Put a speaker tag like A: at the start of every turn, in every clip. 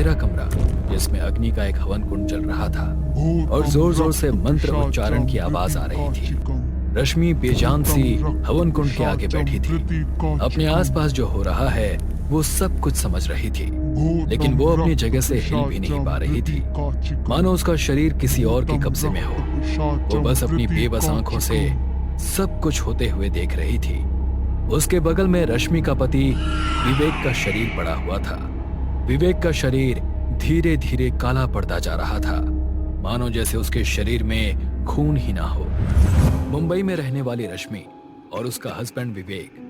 A: अंधेरा कमरा जिसमें अग्नि का एक हवन कुंड जल रहा था और जोर जोर से मंत्र उच्चारण की आवाज आ रही थी। रश्मि बेजान सी हवन कुंड के आगे बैठी थी। अपने आसपास जो हो रहा है वो सब कुछ समझ रही थी, लेकिन वो अपनी जगह से हिल भी नहीं पा रही थी, मानो उसका शरीर किसी और के कब्जे में हो। वो बस अपनी बेबस आंखों से सब कुछ होते हुए देख रही थी। उसके बगल में रश्मि का पति विवेक का शरीर पड़ा हुआ था। विवेक का शरीर धीरे धीरे काला पड़ता जा रहा था, मानो जैसे उसके शरीर में खून ही ना हो। मुंबई में रहने वाली रश्मि और उसका हस्बैंड विवेक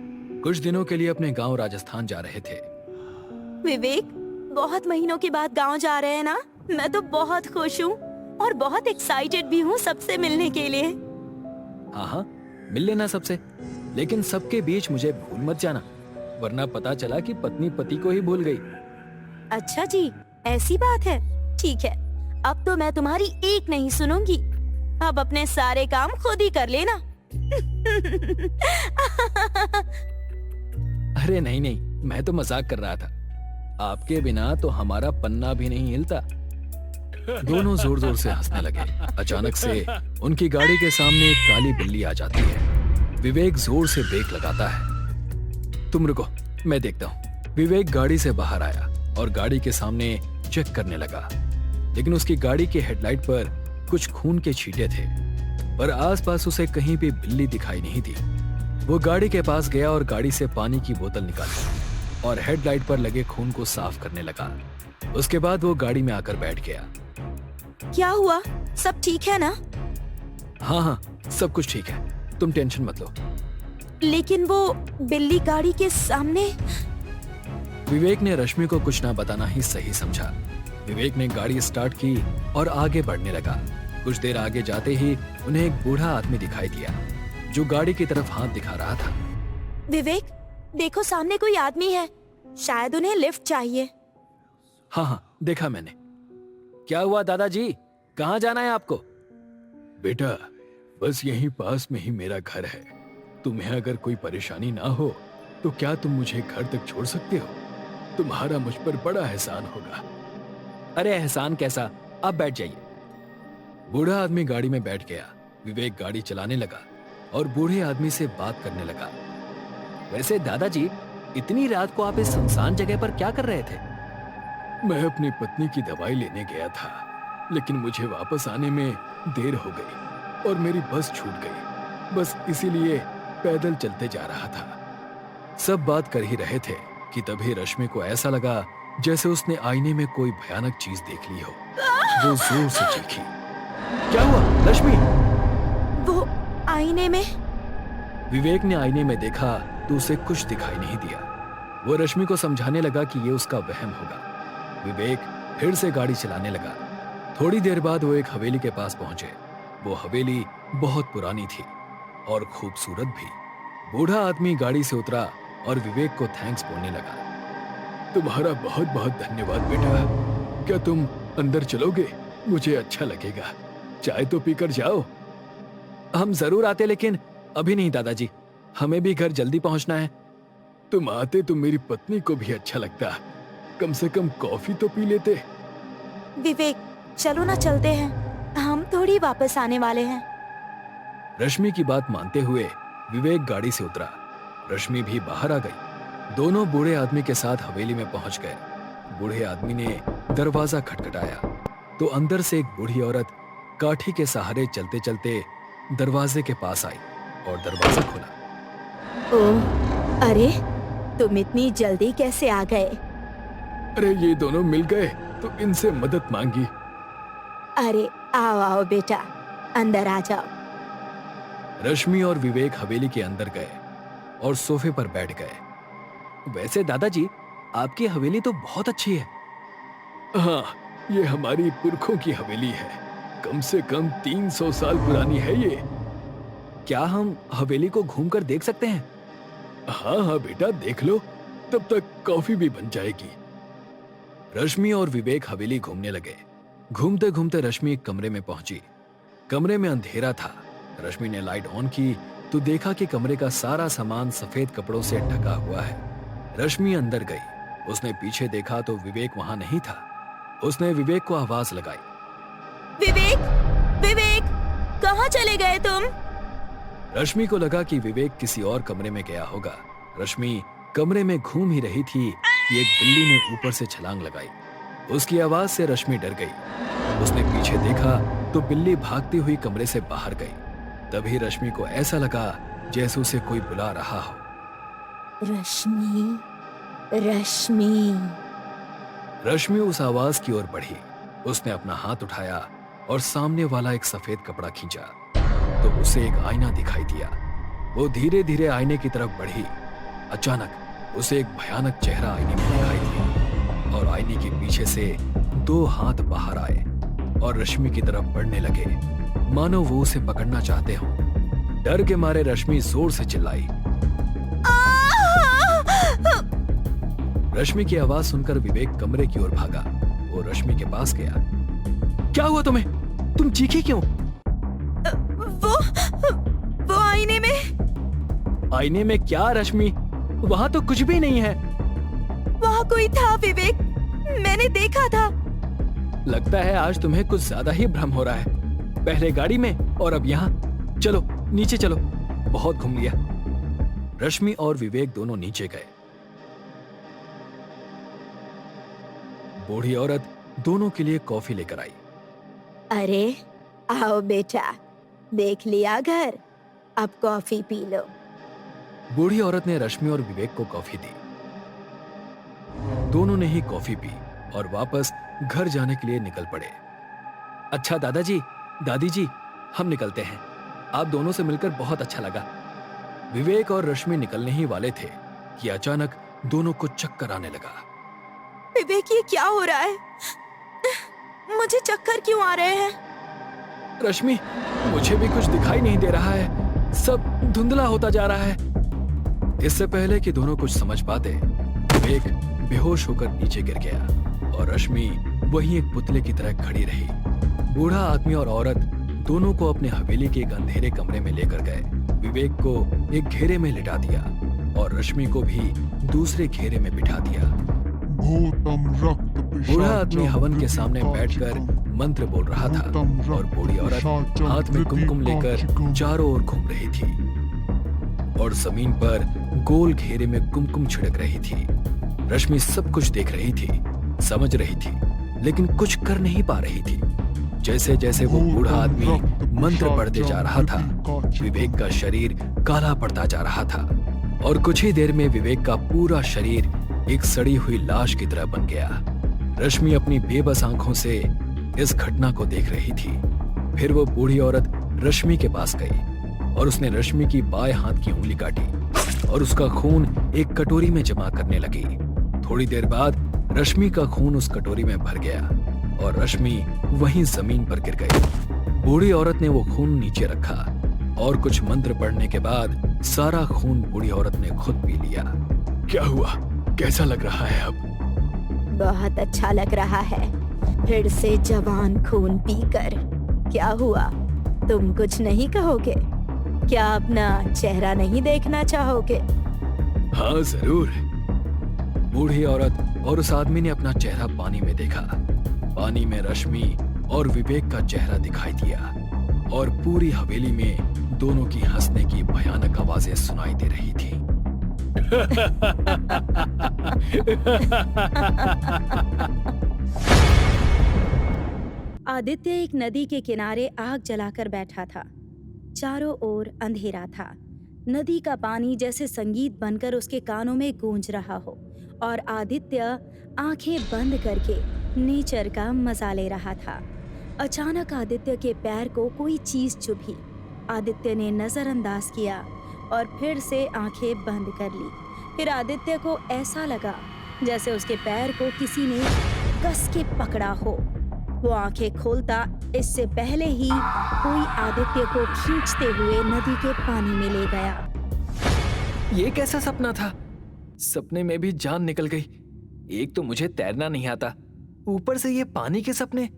A: कुछ दिनों के लिए अपने गांव राजस्थान जा रहे थे।
B: विवेक, बहुत महीनों के बाद गांव जा रहे हैं ना? मैं तो बहुत खुश हूँ और बहुत एक्साइटेड भी हूँ सबसे मिलने के लिए।
A: हाँ हाँ, मिल लेना सबसे, लेकिन सबके बीच मुझे भूल मत जाना, वरना पता चला कि पत्नी पति को ही भूल गई।
B: अच्छा जी, ऐसी बात है। ठीक है, अब तो मैं तुम्हारी एक नहीं सुनूंगी। अब अपने सारे काम खुद ही कर लेना।
A: अरे नहीं नहीं, मैं तो मजाक कर रहा था। आपके बिना तो हमारा पन्ना भी नहीं हिलता। दोनों जोर जोर से हंसने लगे। अचानक से उनकी गाड़ी के सामने एक काली बिल्ली आ जाती है। विवेक जोर से ब्रेक लगाता है। तुम रुको, मैं देखता हूँ। विवेक गाड़ी से बाहर आया और गाड़ी के सामने चेक करने लगा, लेकिन उसकी गाड़ी के हेडलाइट पर कुछ खून के छींटे थे, पर आसपास उसे कहीं भी बिल्ली दिखाई नहीं दी। वो गाड़ी के पास गया और गाड़ी से पानी की बोतल निकाली और हेडलाइट पर लगे खून को साफ करने लगा। उसके बाद वो गाड़ी में आकर बैठ गया।
B: क्या हुआ? सब ठीक है ना?
A: हाँ हाँ, सब कुछ ठीक है, तुम टेंशन मत लो।
B: लेकिन वो बिल्ली गाड़ी के सामने।
A: विवेक ने रश्मि को कुछ ना बताना ही सही समझा। विवेक ने गाड़ी स्टार्ट की और आगे बढ़ने लगा। कुछ देर आगे जाते ही उन्हें एक बूढ़ा आदमी दिखाई दिया जो गाड़ी की तरफ हाथ दिखा रहा था।
B: विवेक, देखो सामने कोई आदमी है, शायद उन्हें लिफ्ट चाहिए।
A: हाँ हाँ, देखा मैंने। क्या हुआ दादाजी, कहाँ जाना है आपको? बेटा, बस यहीं पास में ही मेरा घर है। तुम्हें अगर कोई परेशानी ना हो तो क्या तुम मुझे घर तक छोड़ सकते हो? तुम्हारा मुझ पर बड़ा एहसान होगा। अरे एहसान कैसा, आप बैठ जाइए। बूढ़ा आदमी गाड़ी में बैठ गया। विवेक गाड़ी चलाने लगा और बूढ़े आदमी से बात करने लगा। वैसे दादाजी, इतनी रात को आप इस सुनसान जगह पर क्या कर रहे थे? मैं अपनी पत्नी की दवाई लेने गया था, लेकिन मुझे वापस आने में देर हो गई और मेरी बस छूट गई। बस इसीलिए पैदल चलते जा रहा था। सब बात कर ही रहे थे कि तभी रश्मि को ऐसा लगा जैसे उसने आईने में कोई भयानक चीज देख ली हो। वो जोर से चीखी। क्या हुआ रश्मि?
B: वो आईने में।
A: विवेक ने आईने में देखा तो उसे कुछ दिखाई नहीं दिया। वो रश्मि को समझाने लगा कि ये उसका वहम होगा। विवेक फिर से गाड़ी चलाने लगा। थोड़ी देर बाद वो एक हवेली के पास पहुंचे। वो हवेली बहुत पुरानी थी और खूबसूरत भी। बूढ़ा आदमी गाड़ी से उतरा और विवेक को थैंक्स बोलने लगा। तुम्हारा बहुत बहुत धन्यवाद बेटा। क्या तुम अंदर चलोगे? मुझे अच्छा लगेगा। चाय तो पीकर जाओ। हम जरूर आते, लेकिन अभी नहीं दादाजी, हमें भी घर जल्दी पहुंचना है। तुम आते तो मेरी पत्नी को भी अच्छा लगता, कम से कम कॉफी तो पी लेते।
B: विवेक, चलो ना, चलते हैं, हम थोड़ी वापस आने वाले हैं।
A: रश्मि की बात मानते हुए विवेक गाड़ी से उतरा। रश्मि भी बाहर आ गई। दोनों बूढ़े आदमी के साथ हवेली में पहुंच गए। बूढ़े आदमी ने दरवाजा खटखटाया तो अंदर से एक बूढ़ी औरत काठी के सहारे चलते चलते दरवाजे के पास आई और दरवाजा खोला।
B: ओह, अरे तुम इतनी जल्दी कैसे आ गए?
A: अरे ये दोनों मिल गए तो इनसे मदद मांगी।
B: अरे आओ आओ बेटा, अंदर आ जाओ।
A: रश्मि और विवेक हवेली के अंदर गए और सोफे पर बैठ गए। वैसे दादाजी, आपकी हवेली तो बहुत अच्छी है। हाँ, ये हमारी पुरखों की हवेली है। कम से कम 300 साल पुरानी है ये। क्या हम हवेली को घूमकर देख सकते हैं? हाँ हाँ बेटा, देख लो, तब तक कॉफी भी बन जाएगी। रश्मि और विवेक हवेली घूमने लगे। घूमते घूमते रश्मि एक कमरे में पहुंची। कमरे में अंधेरा था। रश्मि ने लाइट ऑन की तो देखा कि कमरे का सारा सामान सफेद कपड़ों से ढका हुआ है। रश्मि अंदर गई। उसने पीछे देखा तो विवेक वहां नहीं था। उसने विवेक को आवाज लगाई।
B: विवेक, विवेक, कहाँ चले गए तुम?
A: रश्मि को लगा कि विवेक किसी और कमरे में गया होगा। रश्मि कमरे में घूम ही रही थी कि एक बिल्ली ने ऊपर से छलांग लगाई। उसकी आवाज से रश्मि डर गई। उसने पीछे देखा तो बिल्ली भागती हुई कमरे से बाहर गई। तभी रश्मि को ऐसा लगा जैसे उसे कोई बुला रहा हो।
B: रश्मि, रश्मि।
A: रश्मि उस आवाज की ओर बढ़ी। उसने अपना हाथ उठाया और सामने वाला एक सफेद कपड़ा खींचा तो उसे एक आईना दिखाई दिया। वो धीरे धीरे आईने की तरफ बढ़ी। अचानक उसे एक भयानक चेहरा आईने में दिखाई दिया और आईने के पीछे से 2 हाथ बाहर आए और रश्मि की तरफ बढ़ने लगे, मानो वो उसे पकड़ना चाहते हो। डर के मारे रश्मि जोर से चिल्लाई। रश्मि की आवाज सुनकर विवेक कमरे की ओर भागा। वो रश्मि के पास गया। क्या हुआ तुम्हें? तुम चीखी क्यों?
B: वो आईने में।
A: आईने में क्या रश्मि? वहां तो कुछ भी नहीं है।
B: वहां कोई था विवेक, मैंने देखा था।
A: लगता है आज तुम्हें कुछ ज्यादा ही भ्रम हो रहा है। पहले गाड़ी में और अब यहाँ। चलो नीचे चलो, बहुत घूम लिया। रश्मि और विवेक दोनों नीचे गए। बूढ़ी औरत दोनों के लिए कॉफी लेकर आई।
B: अरे आओ बेटा, देख लिया घर, अब कॉफी पी लो।
A: बूढ़ी औरत ने रश्मि और विवेक को कॉफी दी। दोनों ने ही कॉफी पी और वापस घर जाने के लिए निकल पड़े। अच्छा दादाजी, दादी जी, हम निकलते हैं। आप दोनों से मिलकर बहुत अच्छा लगा। विवेक और रश्मि निकलने ही वाले थे कि अचानक दोनों को चक्कर आने लगा।
B: विवेक, ये क्या हो रहा है? मुझे चक्कर क्यों आ रहे हैं?
A: रश्मि, मुझे भी कुछ दिखाई नहीं दे रहा है। सब धुंधला होता जा रहा है। इससे पहले कि दोनों कुछ समझ पाते, विवेक बेहोश होकर नीचे गिर गया और रश्मि वहीं एक पुतले की तरह खड़ी रही। बूढ़ा आदमी और औरत दोनों को अपने हवेली के एक अंधेरे कमरे में लेकर गए। विवेक को एक घेरे में लिटा दिया और रश्मि को भी दूसरे घेरे में बिठा दिया। बूढ़ा आदमी हवन के सामने बैठकर मंत्र बोल रहा था और बूढ़ी औरत हाथ में कुमकुम लेकर चारों ओर घूम रही थी और जमीन पर गोल घेरे में कुमकुम छिड़क रही थी। रश्मि सब कुछ देख रही थी, समझ रही थी, लेकिन कुछ कर नहीं पा रही थी। जैसे जैसे वो बूढ़ा आदमी मंत्र पढ़ते जा रहा था, विवेक का शरीर काला पड़ता जा रहा था और कुछ ही देर में विवेक का पूरा शरीर एक सड़ी हुई लाश की तरह बन गया। रश्मि अपनी बेबस आंखों से इस घटना को देख रही थी। फिर वो बूढ़ी औरत रश्मि के पास गई और उसने रश्मि की बाएं हाथ की उंगली काटी और उसका खून एक कटोरी में जमा करने लगी। थोड़ी देर बाद रश्मि का खून उस कटोरी में भर गया और रश्मि वहीं जमीन पर गिर गई। बूढ़ी औरत ने वो खून नीचे रखा और कुछ मंत्र पढ़ने के बाद सारा खून बूढ़ी औरत ने खुद पी लिया। क्या हुआ? कैसा लग रहा है अब?
B: बहुत अच्छा लग रहा है, फिर से जवान खून पीकर। क्या हुआ, तुम कुछ नहीं कहोगे? क्या अपना चेहरा नहीं देखना चाहोगे?
A: हाँ जरूर। बूढ़ी औरत और उस आदमी ने अपना चेहरा पानी में देखा। पानी में रश्मि और विवेक का चेहरा दिखाई दिया और पूरी हवेली में दोनों की हंसने की भयानक आवाजें सुनाई दे रही थी।
B: आदित्य एक नदी के किनारे आग जलाकर बैठा था। चारों ओर अंधेरा था। नदी का पानी जैसे संगीत बनकर उसके कानों में गूंज रहा हो और आदित्य आंखें बंद करके नेचर का मजा ले रहा था। अचानक आदित्य के पैर को कोई चीज चुभी। आदित्य ने नजरअंदाज किया और फिर से आंखें बंद कर ली। फिर आदित्य को ऐसा लगा जैसे उसके पैर को किसी ने कस के पकड़ा हो। वो आंखें खोलता इससे पहले ही कोई आदित्य को खींचते हुए नदी के पानी में ले गया।
A: ये कैसा सपना था? सपने में भी जान निकल गई। एक तो मुझे तैरना नहीं आता, ऊपर से ये पानी के सपने।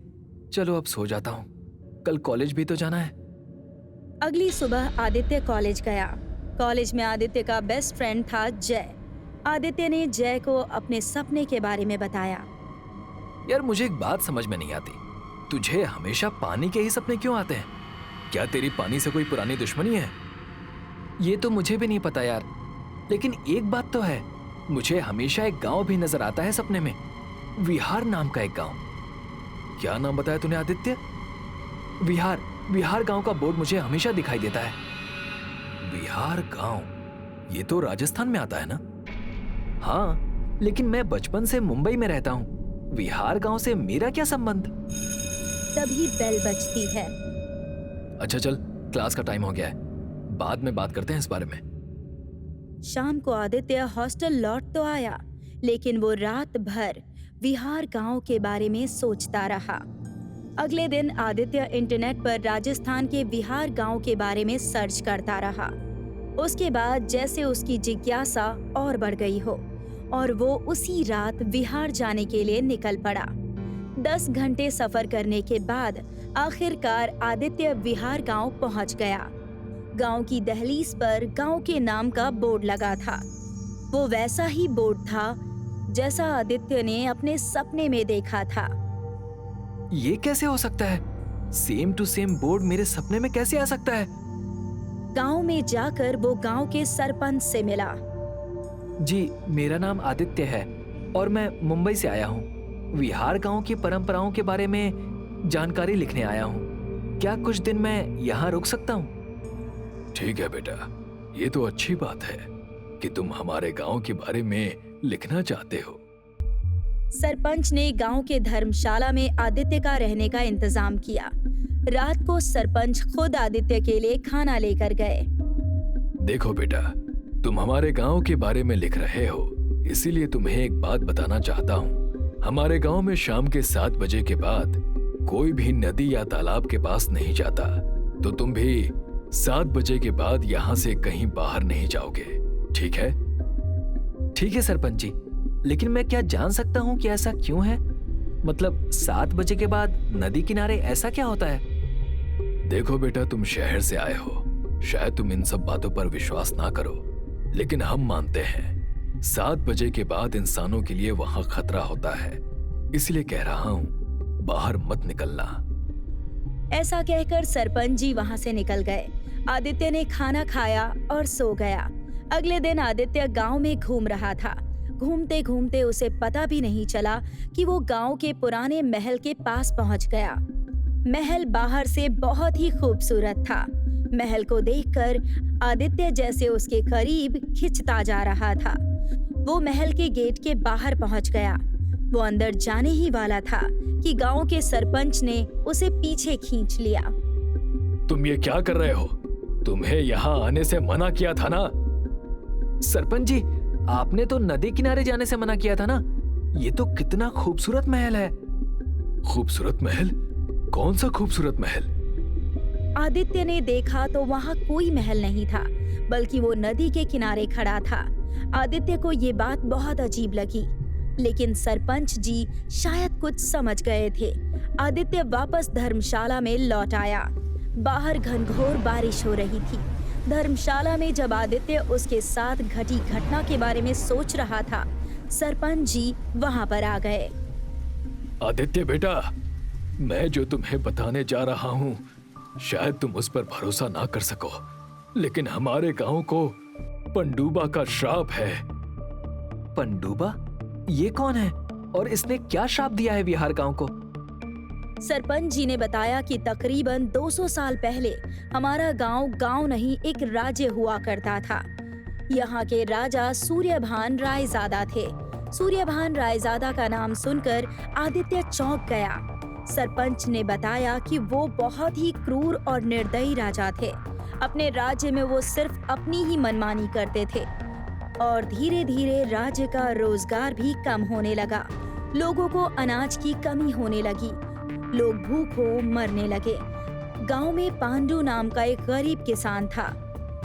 A: चलो अब सो जाता हूँ, कल कॉलेज भी तो जाना है।
B: अगली सुबह आदित्य कॉलेज गया। कॉलेज में आदित्य का बेस्ट फ्रेंड था जय। आदित्य ने जय को अपने सपने के बारे में बताया।
A: यार मुझे एक बात समझ में नहीं आती, तुझे हमेशा पानी के ही सपने क्यों आते हैं? क्या तेरी पानी से कोई पुरानी दुश्मनी है? ये तो मुझे भी नहीं पता यार, लेकिन एक बात तो है, मुझे हमेशा एक गांव भी नजर आता है सपने में, विहार नाम का एक गांव। क्या नाम बताया तूने आदित्य? विहार। विहार गांव का बोर्ड मुझे हमेशा दिखाई देता है। विहार गांव, ये तो राजस्थान में आता है ना? हाँ, लेकिन मैं बचपन से मुंबई में रहता हूँ, विहार गांव से मेरा क्या संबंध?
B: तभी बेल बजती है।
A: अच्छा चल, क्लास का टाइम हो गया है, बाद में बात करते हैं इस बारे में।
B: शाम को आदित्य हॉस्टल लौट तो आया, लेकिन वो रात भर विहार गांव के बारे में सोचता रहा। अगले दिन आदित्य इंटरनेट पर राजस्थान के विहार गांव के बारे में सर्च करता रहा। उसके बाद जैसे उसकी जिज्ञासा और बढ़ गई हो और वो उसी रात विहार जाने के लिए निकल पड़ा। 10 घंटे सफर करने के बाद आखिरकार आदित्य विहार गांव पहुंच गया। गांव की दहलीज पर गांव के नाम का बोर्ड लगा था। वो वैसा ही बोर्ड था जैसा आदित्य ने अपने सपने में देखा था।
A: ये कैसे हो सकता है? सेम टू सेम बोर्ड मेरे सपने में कैसे आ सकता है?
B: गांव में जाकर वो गांव के सरपंच से मिला।
A: जी, मेरा नाम आदित्य है और मैं मुंबई से आया हूँ। विहार गांव की परंपराओं के बारे में जानकारी लिखने आया हूँ। क्या कुछ दिन मैं यहाँ रुक सकता हूँ? ठीक है बेटा, ये तो अच्छी बात है कि तुम हमारे गांव के बारे में लिखना चाहते हो।
B: सरपंच ने गांव के धर्मशाला में आदित्य का रहने का इंतजाम किया। रात को सरपंच खुद आदित्य के लिए खाना लेकर गए।
A: देखो बेटा, तुम हमारे गांव के बारे में लिख रहे हो, इसीलिए तुम्हें एक बात बताना चाहता हूँ। हमारे गांव में शाम के 7 बजे के बाद कोई भी नदी या तालाब के पास नहीं जाता, तो तुम भी 7 बजे के बाद यहाँ से कहीं बाहर नहीं जाओगे, ठीक है? ठीक है सरपंच जी, लेकिन मैं क्या जान सकता हूँ कि ऐसा क्यों है? मतलब 7 बजे के बाद नदी किनारे ऐसा क्या होता है? देखो बेटा, तुम शहर से आए हो, शायद तुम इन सब बातों पर विश्वास ना करो, लेकिन हम मानते हैं 7 बजे के बाद इंसानों के लिए वहां खतरा होता है, इसलिए कह रहा हूँ बाहर मत निकलना।
B: ऐसा कहकर सरपंच जी वहां से निकल गए। आदित्य ने खाना खाया और सो गया। अगले दिन आदित्य गांव में घूम रहा था। घूमते घूमते उसे पता भी नहीं चला कि वो गांव के पुराने महल के पास पहुंच गया। महल बाहर से बहुत ही खूबसूरत था। महल को देखकर आदित्य जैसे उसके करीब खिंचता जा रहा था। वो महल के गेट के बाहर पहुंच गया। वो अंदर जाने ही वाला था कि गांव के सरपंच ने उसे पीछे खींच लिया।
A: तुम ये क्या कर रहे हो? तुम्हें यहाँ आने से मना किया था ना? सरपंच जी, आपने तो नदी किनारे जाने से मना किया था ना? ये तो कितना खूबसूरत महल है। खूबसूरत महल? कौन सा खूबसूरत महल?
B: आदित्य ने देखा तो वहाँ कोई महल नहीं था, बल्कि वो नदी के किनारे खड़ा था। आदित्य को ये बात बहुत अजीब लगी, लेकिन सरपंच जी शायद कुछ समझ गए थे। आदित्य वापस धर्मशाला में लौट आया। बाहर घनघोर बारिश हो रही थी। धर्मशाला में जब आदित्य उसके साथ घटी घटना के बारे में सोच रहा था, सरपंच जी वहां पर आ गए।
A: आदित्य बेटा, मैं जो तुम्हें बताने जा रहा हूँ शायद तुम उस पर भरोसा ना कर सको, लेकिन हमारे गांव को पंडुबा का श्राप है। पंडुबा? ये कौन है और इसने क्या श्राप दिया है विहार गांव को?
B: सरपंच जी ने बताया कि तकरीबन 200 साल पहले हमारा गांव नहीं एक राज्य हुआ करता था। यहाँ के राजा सूर्यभान रायजादा थे। सूर्यभान रायजादा का नाम सुनकर आदित्य चौंक गया। सरपंच ने बताया कि वो बहुत ही क्रूर और निर्दयी राजा थे। अपने राज्य में वो सिर्फ अपनी ही मनमानी करते थे और धीरे धीरे राज्य का रोजगार भी कम होने लगा। लोगों को अनाज की कमी होने लगी। लोग भूखों मरने लगे। गांव में पांडु नाम का एक गरीब किसान था।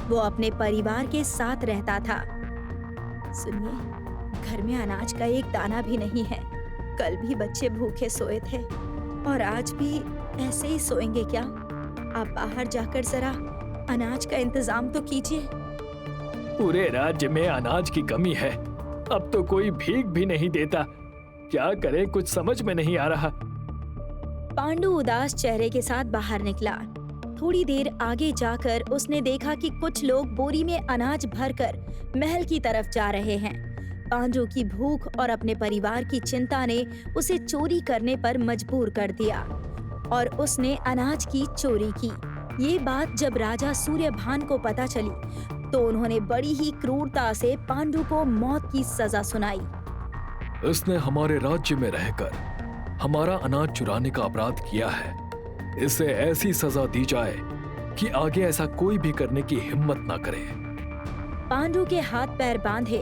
B: वो अपने परिवार के साथ रहता था। सुनिए, घर में अनाज का एक दाना भी नहीं है। कल भी बच्चे भूखे सोए थे और आज भी ऐसे ही सोएंगे क्या? आप बाहर जाकर जरा अनाज का इंतजाम तो कीजिए।
A: पूरे राज्य में अनाज की कमी है। अब तो कोई भीख भी नहीं देता। क्या करें, कुछ समझ में नहीं आ रहा।
B: पांडु उदास चेहरे के साथ बाहर निकला। थोड़ी देर आगे जाकर उसने देखा कि कुछ लोग बोरी में अनाज भरकर महल की तरफ जा रहे हैं। पांडु की भूख और अपने परिवार की चिंता ने उसे चोरी करने पर मजबूर कर दिया और उसने अनाज की चोरी की। ये बात जब राजा सूर्यभान को पता चली तो उन्होंने बड़ी ही क्रूरता से पांडु को मौत की सजा सुनाई।
A: इसने हमारे राज्य में रहकर हमारा अनाज चुराने का अपराध किया है। इसे ऐसी सजा दी जाए कि आगे ऐसा कोई भी करने की हिम्मत ना करे।
B: पांडु के हाथ पैर बांधे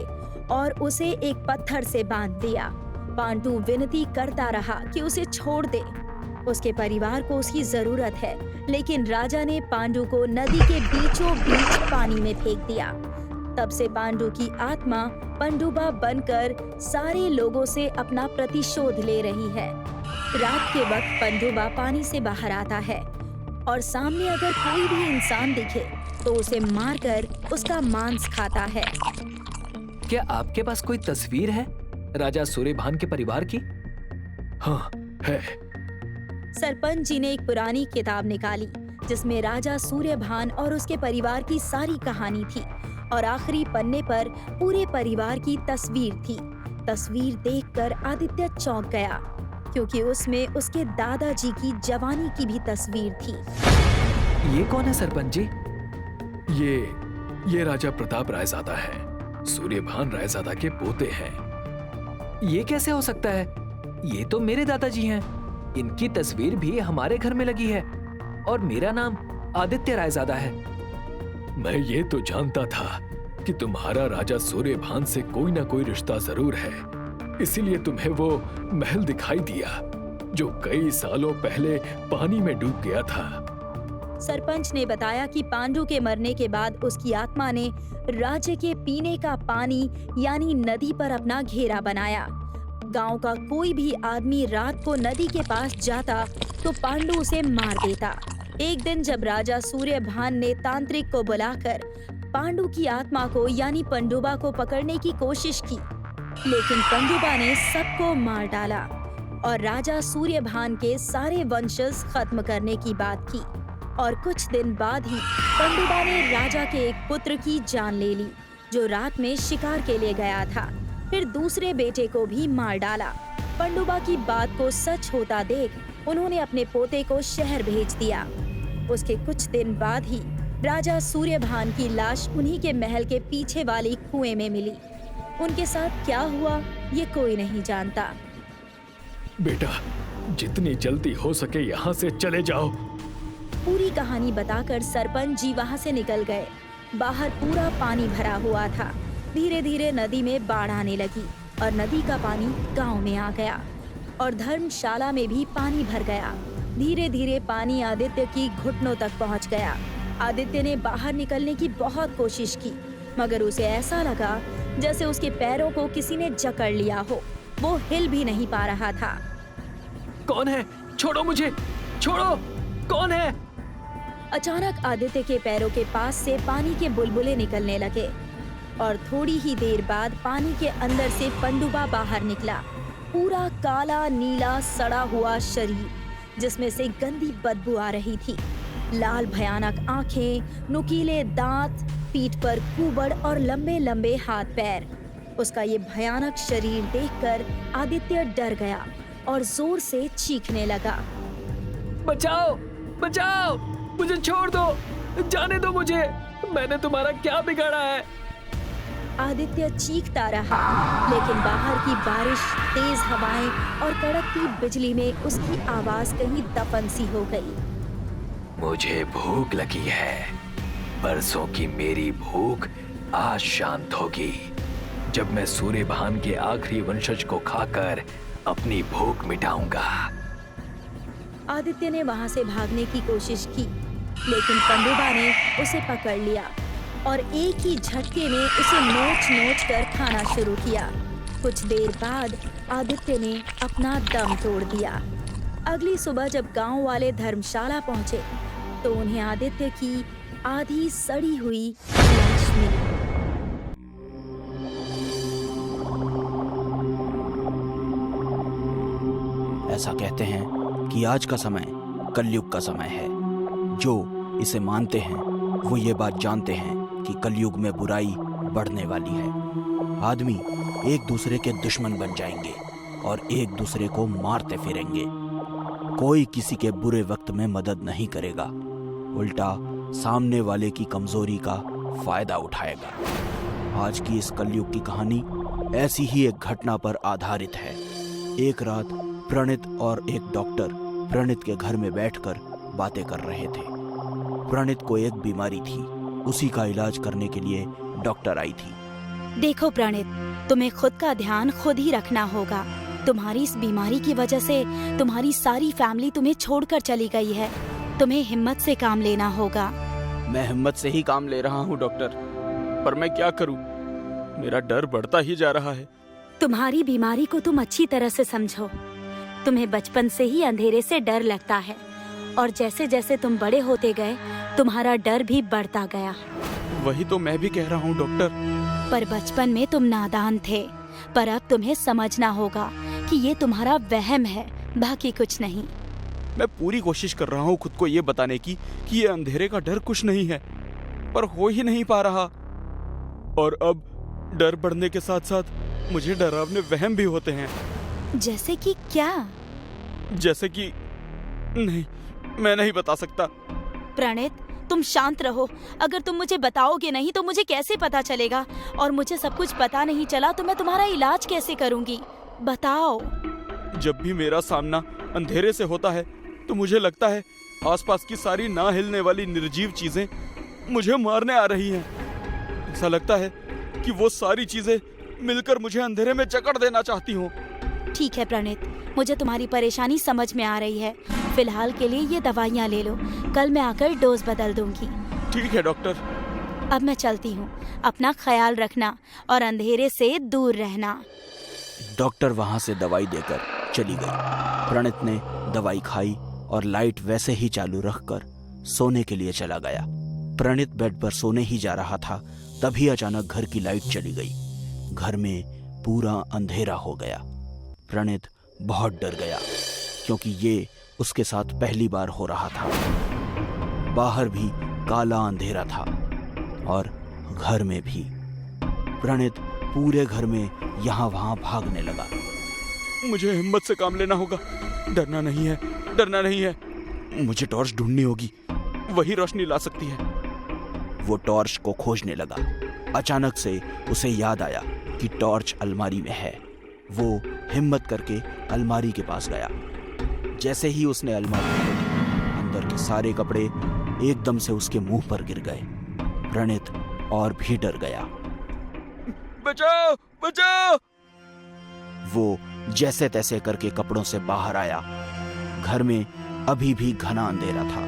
B: और उसे एक पत्थर से बांध दिया। पांडु विनती करता रहा कि उसे छोड़ दे, उसके परिवार को उसकी जरूरत है, लेकिन राजा ने पांडु को नदी के बीचों बीच पानी में फेंक दिया। तब से पांडु की आत्मा पनडुब्बा बनकर सारे लोगों से अपना प्रतिशोध ले रही है। रात के वक्त पनडुब्बा पानी से बाहर आता है और सामने अगर कोई भी इंसान दिखे तो उसे मारकर उसका मांस खाता है।
A: क्या आपके पास कोई तस्वीर है राजा सूर्यभान के परिवार की? हाँ है।
B: सरपंच जी ने एक पुरानी किताब निकाली जिसमें राजा सूर्यभान और उसके परिवार की सारी कहानी थी और आखिरी पन्ने पर पूरे परिवार की तस्वीर थी। तस्वीर देखकर आदित्य चौंक गया क्योंकि उसमें उसके दादाजी की जवानी की भी तस्वीर थी।
A: ये कौन है सरपंच जी? ये राजा प्रताप रायजादा है, सूर्यभान रायजादा के पोते हैं। ये कैसे हो सकता है? ये तो मेरे दादाजी हैं। इनकी तस्वीर भी हमारे घर में लगी है और मेरा नाम आदित्य रायजादा है। मैं ये तो जानता था कि तुम्हारा राजा सूर्यभान से कोई ना कोई रिश्ता जरूर है, इसीलिए तुम्हें वो महल दिखाई दिया जो कई सालों पहले पानी में डूब गया था।
B: सरपंच ने बताया कि पांडु के मरने के बाद उसकी आत्मा ने राज्य के पीने का पानी यानी नदी पर अपना घेरा बनाया। गांव का कोई भी आदमी रात को नदी के पास जाता तो पांडु उसे मार देता। एक दिन जब राजा सूर्यभान ने तांत्रिक को बुलाकर पांडु की आत्मा को यानी पनडुब्बा को पकड़ने की कोशिश की, लेकिन पनडुब्बा ने सबको मार डाला और राजा सूर्यभान के सारे वंशज खत्म करने की बात की। और कुछ दिन बाद ही पनडुब्बा ने राजा के एक पुत्र की जान ले ली जो रात में शिकार के लिए गया था। फिर दूसरे बेटे को भी मार डाला। पनडुब्बा की बात को सच होता देख उन्होंने अपने पोते को शहर भेज दिया। उसके कुछ दिन बाद ही राजा सूर्यभान की लाश उन्हीं के महल के पीछे वाली कुएं में मिली। उनके साथ क्या हुआ ये कोई नहीं जानता।
A: बेटा, जितनी जल्दी हो सके यहाँ से चले जाओ।
B: पूरी कहानी बताकर सरपंच जी वहाँ से निकल गए। बाहर पूरा पानी भरा हुआ था। धीरे धीरे नदी में बाढ़ आने लगी और नदी का पानी गांव में आ गया और धर्मशाला में भी पानी भर गया। धीरे धीरे पानी आदित्य की घुटनों तक पहुंच गया। आदित्य ने बाहर निकलने की बहुत कोशिश की मगर उसे ऐसा लगा जैसे उसके पैरों को किसी ने जकड़ लिया हो। वो हिल भी नहीं पा रहा था।
A: कौन है? छोड़ो मुझे, छोड़ो! कौन है?
B: अचानक आदित्य के पैरों के पास से पानी के बुलबुले निकलने लगे और थोड़ी ही देर बाद पानी के अंदर से पनडुब्बा बाहर निकला। पूरा काला नीला सड़ा हुआ शरीर जिसमें से गंदी बदबू आ रही थी। लाल भयानक आंखें, नुकीले दांत, पीठ पर कुबड़ और लंबे लंबे हाथ पैर। उसका ये भयानक शरीर देखकर आदित्य डर गया और जोर से चीखने लगा।
A: बचाओ! बचाओ! मुझे छोड़ दो! जाने दो मुझे! मैंने तुम्हारा क्या बिगाड़ा है?
B: आदित्य चीखता रहा लेकिन बाहर की बारिश, तेज हवाएं और कड़कती बिजली में उसकी आवाज कहीं दफन सी हो गई।
A: मुझे भूख लगी है। बरसों की मेरी भूख आज शांत होगी जब मैं सूर्यभान के आखिरी वंशज को खाकर अपनी भूख मिटाऊंगा।
B: आदित्य ने वहां से भागने की कोशिश की लेकिन पनडुब्बा ने उसे पकड़ लिया और एक ही झटके में उसे नोच नोच कर खाना शुरू किया। कुछ देर बाद आदित्य ने अपना दम तोड़ दिया। अगली सुबह जब गांव वाले धर्मशाला पहुंचे तो उन्हें आदित्य की आधी सड़ी हुई लाश मिली।
C: ऐसा कहते हैं कि आज का समय कलयुग का समय है। जो इसे मानते हैं वो ये बात जानते हैं कि कलयुग में बुराई बढ़ने वाली है। आदमी एक दूसरे के दुश्मन बन जाएंगे और एक दूसरे को मारते फिरेंगे। कोई किसी के बुरे वक्त में मदद नहीं करेगा, उल्टा सामने वाले की कमजोरी का फायदा उठाएगा। आज की इस कलयुग की कहानी ऐसी ही एक घटना पर आधारित है। एक रात प्रणित और एक डॉक्टर प्रणित के घर में बैठकर बातें कर रहे थे। प्रणित को एक बीमारी थी, उसी का इलाज करने के लिए डॉक्टर आई थी।
B: देखो प्रणित, तुम्हें खुद का ध्यान खुद ही रखना होगा। तुम्हारी इस बीमारी की वजह से तुम्हारी सारी फैमिली तुम्हें छोड़कर चली गई है। तुम्हें हिम्मत से काम लेना होगा।
C: मैं हिम्मत से ही काम ले रहा हूँ डॉक्टर, पर मैं क्या करूँ? मेरा डर बढ़ता ही जा रहा है।
B: तुम्हारी बीमारी को तुम अच्छी तरह से समझो। तुम्हें बचपन से ही अंधेरे से डर लगता है और जैसे जैसे तुम बड़े होते गए तुम्हारा डर भी बढ़ता गया।
C: वही तो मैं भी कह रहा हूँ डॉक्टर।
B: पर बचपन में तुम नादान थे, पर अब तुम्हें समझना होगा कि ये तुम्हारा वहम है, बाकी कुछ नहीं।
C: मैं पूरी कोशिश कर रहा हूँ खुद को ये बताने की कि ये अंधेरे का डर कुछ नहीं है, पर हो ही नहीं पा रहा। और अब डर बढ़ने के साथ साथ मुझे डरावने वहम भी होते हैं।
B: जैसे कि क्या?
C: जैसे कि नहीं, मैं नहीं बता सकता।
B: प्रणित, तुम शांत रहो। अगर तुम मुझे बताओगे नहीं तो मुझे कैसे पता चलेगा? और मुझे सब कुछ पता नहीं चला तो मैं तुम्हारा इलाज कैसे करूंगी? बताओ।
C: जब भी मेरा सामना अंधेरे से होता है तो मुझे लगता है आसपास की सारी ना हिलने वाली निर्जीव चीजें मुझे मारने आ रही हैं। ऐसा लगता है कि वो सारी चीजें मिलकर मुझे अंधेरे में जकड़ देना चाहती हों।
B: ठीक है प्रणित, मुझे तुम्हारी परेशानी समझ में आ रही है। फिलहाल के लिए ये दवाइयाँ ले लो, कल मैं आकर डोज बदल दूंगी।
C: ठीक है डॉक्टर।
B: अब मैं चलती हूँ। अपना ख्याल रखना और अंधेरे से दूर रहना।
C: डॉक्टर वहां से दवाई देकर चली गई। प्रणित ने दवाई खाई और लाइट वैसे ही चालू रखकर सोने के लिए चला गया। प्रणित बेड पर सोने ही जा रहा था, तभी अचानक घर की लाइट चली गई। घर में पूरा अंधेरा हो गया। प्रणित बहुत डर गया क्योंकि ये उसके साथ पहली बार हो रहा था। बाहर भी काला अंधेरा था और घर में भी। प्रणित पूरे घर में यहाँ वहां भागने लगा। मुझे हिम्मत से काम लेना होगा। डरना नहीं है, डरना नहीं है। मुझे टॉर्च ढूंढनी होगी, वही रोशनी ला सकती है। वो टॉर्च को खोजने लगा। अचानक से उसे याद आया कि टॉर्च अलमारी में है। वो हिम्मत करके अलमारी के पास गया। जैसे ही उसने अलमारी खोली, अंदर के सारे कपड़े एकदम से उसके मुंह पर गिर गए। प्रणित और भी डर गया। बचाओ, बचाओ! वो जैसे तैसे करके कपड़ों से बाहर आया। घर में अभी भी घना अंधेरा था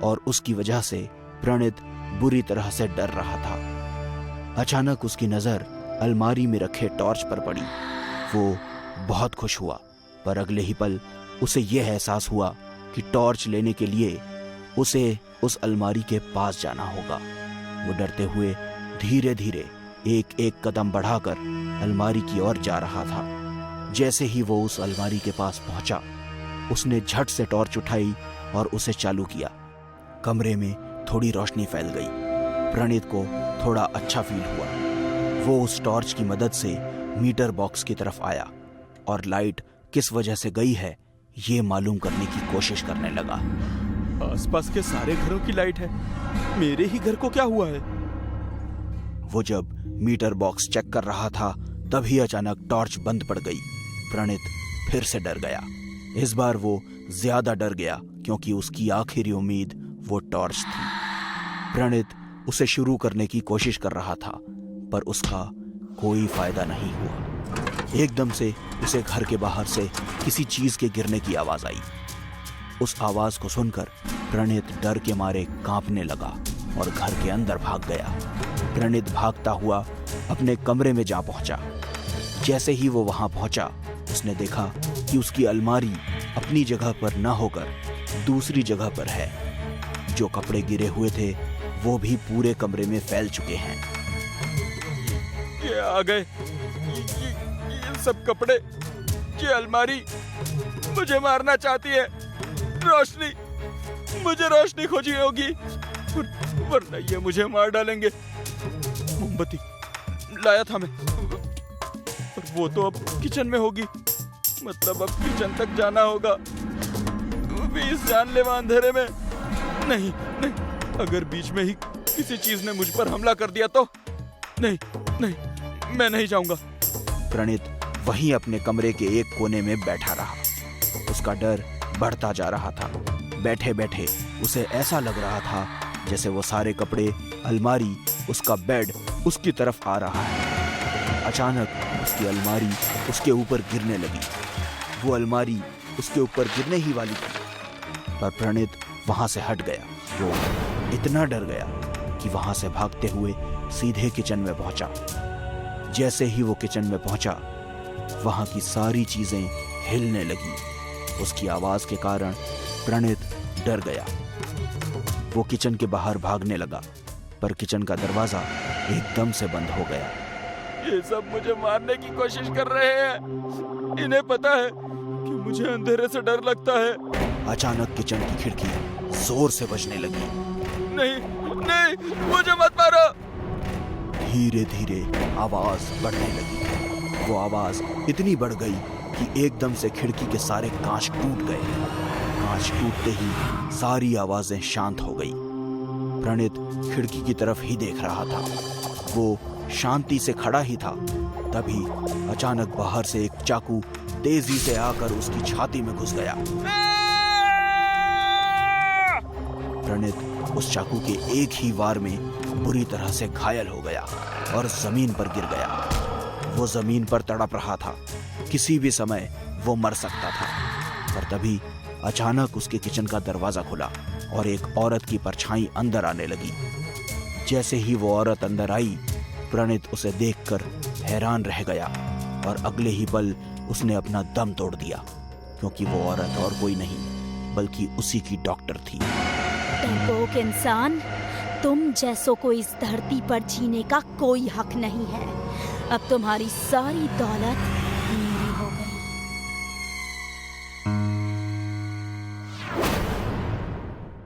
C: और उसकी वजह से प्रणित बुरी तरह से डर रहा था। अचानक उसकी नजर अलमारी में रखे टॉर्च पर पड़ी। वो बहुत खुश हुआ, पर अगले ही पल उसे यह एहसास हुआ कि टॉर्च लेने के लिए उसे उस अलमारी के पास जाना होगा। वो डरते हुए धीरे धीरे एक एक कदम बढ़ाकर अलमारी की ओर जा रहा था। जैसे ही वो उस अलमारी के पास पहुंचा, उसने झट से टॉर्च उठाई और उसे चालू किया। कमरे में थोड़ी रोशनी फैल गई। प्रणित को थोड़ा अच्छा फील हुआ। वो उस टॉर्च की मदद से मीटर बॉक्स की तरफ आया और लाइट किस वजह से गई है ये मालूम करने की कोशिश करने लगा। आसपास के सारे घरों की लाइट है, मेरे ही घर को क्या हुआ है? वो जब मीटर बॉक्स चेक कर रहा था, तभी अचानक टॉर्च बंद पड़ गई। प्रणित फिर से डर गया। इस बार वो ज्यादा डर गया क्योंकि उसकी आखिरी उम्मीद वो टॉर्च थी। प्रणित उसे शुरू करने की कोशिश कर रहा था, पर उसका कोई फायदा नहीं हुआ। एकदम से उसे घर के बाहर से किसी चीज के गिरने की आवाज आई। उस आवाज को सुनकर प्रणित डर के मारे कांपने लगा और घर के अंदर भाग गया। प्रणित भागता हुआ अपने कमरे में जा पहुंचा। जैसे ही वो वहां पहुंचा, उसने देखा कि उसकी अलमारी अपनी जगह पर न होकर दूसरी जगह पर है। जो कपड़े गिरे हुए थे वो भी पूरे कमरे में फैल चुके हैं। ये आ गए, ये सब कपड़े ये अलमारी मुझे मारना चाहती है। रोशनी, मुझे रोशनी खोजी होगी, वरना ये मुझे मार डालेंगे। मोमबत्ती लाया था मैं, पर वो तो अब किचन में होगी। मतलब अब किचन तक जाना होगा, वो भी इस जानलेवा अंधेरे में। नहीं नहीं, अगर बीच में ही किसी चीज ने मुझ पर हमला कर दिया तो नहीं नहीं, मैं नहीं जाऊंगा। प्रणीत वहीं अपने कमरे के एक कोने में बैठा रहा। उसका डर बढ़ता जा रहा था। बैठे बैठे उसे ऐसा लग रहा था जैसे वो सारे कपड़े, अलमारी, उसका बेड उसकी तरफ आ रहा है। अचानक उसकी अलमारी उसके ऊपर गिरने लगी। वो अलमारी उसके ऊपर गिरने ही वाली थी, पर प्रणीत वहां से हट गया। वो इतना डर गया कि वहां से भागते हुए सीधे किचन में पहुंचा। जैसे ही वो किचन में पहुंचा, वहां की सारी चीजें हिलने लगी। उसकी आवाज के कारण प्रणीत डर गया। वो किचन के बाहर भागने लगा, पर किचन का दरवाजा एकदम से बंद हो गया। ये सब मुझे मारने की कोशिश कर रहे हैं। इन्हें पता है कि मुझे अंधेरे से डर लगता है। अचानक किचन की खिड़की जोर से बजने लगी। नहीं नहीं, मुझे मत मारो। धीरे धीरे आवाज बढ़ने लगी। वो आवाज इतनी बढ़ गई कि एकदम से खिड़की के सारे कांच टूट गए। कांच टूटते ही सारी आवाजें शांत हो गई। प्रणीत खिड़की की तरफ ही देख रहा था। वो शांति से खड़ा ही था, तभी अचानक बाहर से एक चाकू तेजी से आकर उसकी छाती में घुस गया। प्रणीत उस चाकू के एक ही वार में बुरी तरह से घायल हो गया और जमीन पर गिर गया। वो जमीन पर तड़प रहा था। किसी भी समय वो मर सकता था। पर तभी अचानक उसके किचन का दरवाजा खुला और एक औरत की परछाई अंदर आने लगी। जैसे ही वो औरत अंदर आई, प्रणीत उसे देखकर हैरान रह गया और अगले ही पल उसने अपना दम तोड़ दिया, क्योंकि वो औरत और कोई नहीं बल्कि उसी की डॉक्टर थी।
D: डरपोक इंसान, तुम जैसों को इस धरती पर जीने का कोई हक नहीं है। अब तुम्हारी सारी दौलत